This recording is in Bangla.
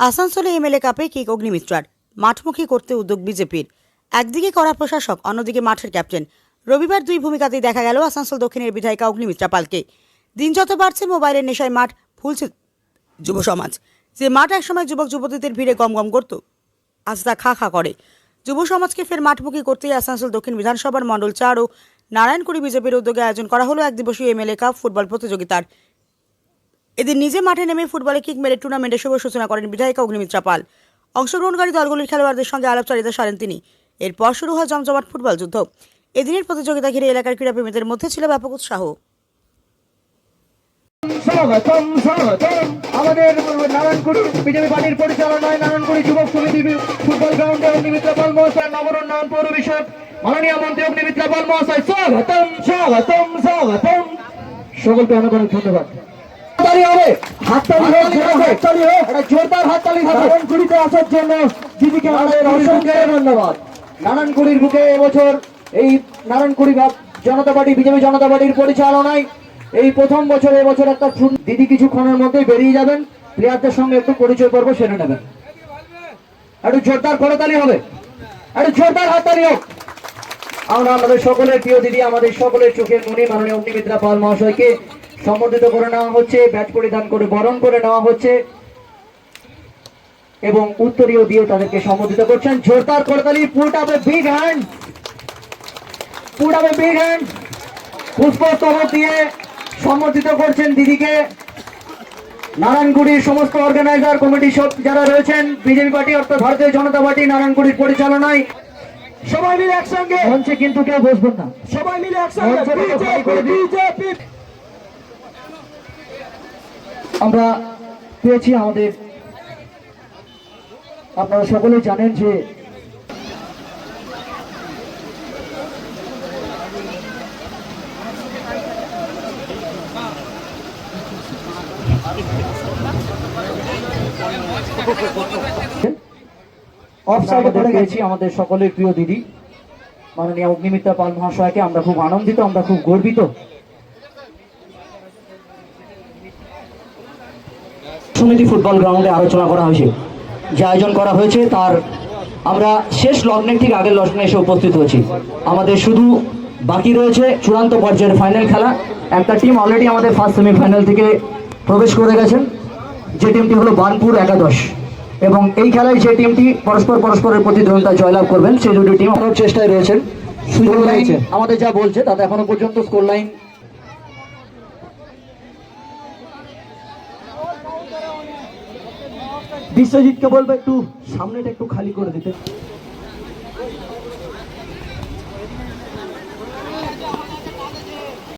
আসানসোলে এমএলএ কাপে কিক অগ্নিমিত্রার, মাঠমুখী করতে উদ্যোগ বিজেপির। একদিকে কড়া প্রশাসক, অন্যদিকে মাঠের ক্যাপ্টেন। রবিবার দুই ভূমিকাতেই দেখা গেল আসানসোল দক্ষিণের বিধায়িকা অগ্নিমিত্রা পালকে। দিন যত বাড়ছে মোবাইলের নেশায় মাঠ ভুলছে যুব সমাজ। যে মাঠ একসময় যুবক যুবতীদের ভিড়ে গমগম করত, আজ তা খা খা করে। যুব সমাজকে ফের মাঠমুখী করতেই আসানসোল দক্ষিণ বিধানসভার মণ্ডল 4 ও নারায়ণকুড়ি বিজেপির উদ্যোগে আয়োজন করা হলো এক দিবসীয় এমএলএ কাপ ফুটবল প্রতিযোগিতার। এদিন নিজে মাঠে নেমে ফুটবলে কিক মেরে টুর্নামেন্টের শুভ সূচনা করেন বিধায়িকা অগ্নিমিত্রা পাল। অংশগ্রহণকারী দলগুলির খেলোয়াড়দের সঙ্গে আলাপচারিতা সারেন তিনি। এরপর শুরু হয় জমজমাট ফুটবল যুদ্ধ। এদিনের প্রতিযোগিতা ঘিরে এলাকার ক্রীড়াপ্রেমীদের মধ্যে ছিল ব্যাপক উৎসাহ। আমাদের নারায়ণকুড়ি বিজেপি পার্টির পরিচালনায় নারায়ণকুড়ি যুবক সমিতি ফুটবল গ্রাউন্ডে অগ্নিমিত্রা পাল মহাশয়, নগর উন্নয়ন পৌর বিষয়ক মাননীয় মন্ত্রী অগ্নিমিত্রা পাল মহাশয়, স্বাগতম স্বাগতম স্বাগতম। সকলকে অনেক অনেক ধন্যবাদ। হাততালি হবে, হাততালি হোক, একটা জোরদার হাততালি হবে নারায়ণকুড়িতে আসার জন্য দিদিকে আমাদের অসংখ্য ধন্যবাদ। নারায়ণকুড়ির বুকে এবছর এই নারায়ণকুড়ি জনতা পার্টি বিজেপি জনতা পার্টির পরিচালনায় এই প্রথম বছর এবছর একটা দিদি কিছুক্ষণের মধ্যেই বেরিয়ে যাবেন, প্লেয়ারদের সঙ্গে একটু পরিচয় পর্ব সেরে নেবেন। একটু জোরদার করতালি হবে, একটু জোরদার হাততালি হোক। আমরা আমাদের সকলের প্রিয় দিদি, আমাদের সকলের চোখের মনি মাননীয় অগ্নিমিত্রা পাল মহাশয়কে সম্বর্ধিত করে নেওয়া হচ্ছে, ব্যাচ পরিধান করে বরণ করে নেওয়া হচ্ছে এবং উত্তরীয় দিয়ে তাদেরকে সম্বোধিত করছেন। জোরদার করতালি, put up a big hand, put up a big hand. পুষ্পস্তবক দিয়ে সম্বোধিত করছেন দিদিকে। নারায়ণকুড়ির সমস্ত অর্গানাইজার কমিটি সব যারা রয়েছেন বিজেপি পার্টি অর্থাৎ ভারতীয় জনতা পার্টি নারায়ণকুড়ির পরিচালনায় সবাই মিলে একসঙ্গে মঞ্চে, কিন্তু কেউ বসবেন না, সবাই মিলে একসঙ্গে বিজেপি। আমরা পেয়েছি আমাদের, আপনারা সকলে জানেন যে আমাদের সকলের প্রিয় দিদি মাননীয় অগ্নিমিত্রা পাল মহাশয়কে আমরা খুব আনন্দিত, আমরা খুব গর্বিত। সমিতি ফুটবল গ্রাউন্ডে আলোচনা করা হয়েছে, যে আয়োজন করা হয়েছে তার আমরা শেষ লগ্নে ঠিক আগের লগ্নে এসে উপস্থিত হয়েছি। আমাদের শুধু বাকি রয়েছে চূড়ান্ত পর্যায়ের ফাইনাল খেলা। একটা টিম অলরেডি আমাদের ফার্স্ট সেমিফাইনাল থেকে প্রবেশ করে গেছেন, যে টিমটি হলো বানপুর একাদশ, এবং এই খেলায় যে টিমটি পরস্পরের প্রতিদ্বন্দ্বিতা জয়লাভ করবেন সেই দুটি টিম আমার চেষ্টায় রয়েছেন। সুযোগ রয়েছে আমাদের যা বলছে তাতে এখনো পর্যন্ত স্কোর লাইন বিশ্বজিৎকে বলবো একটু সামনেটা একটু খালি করে দিতে।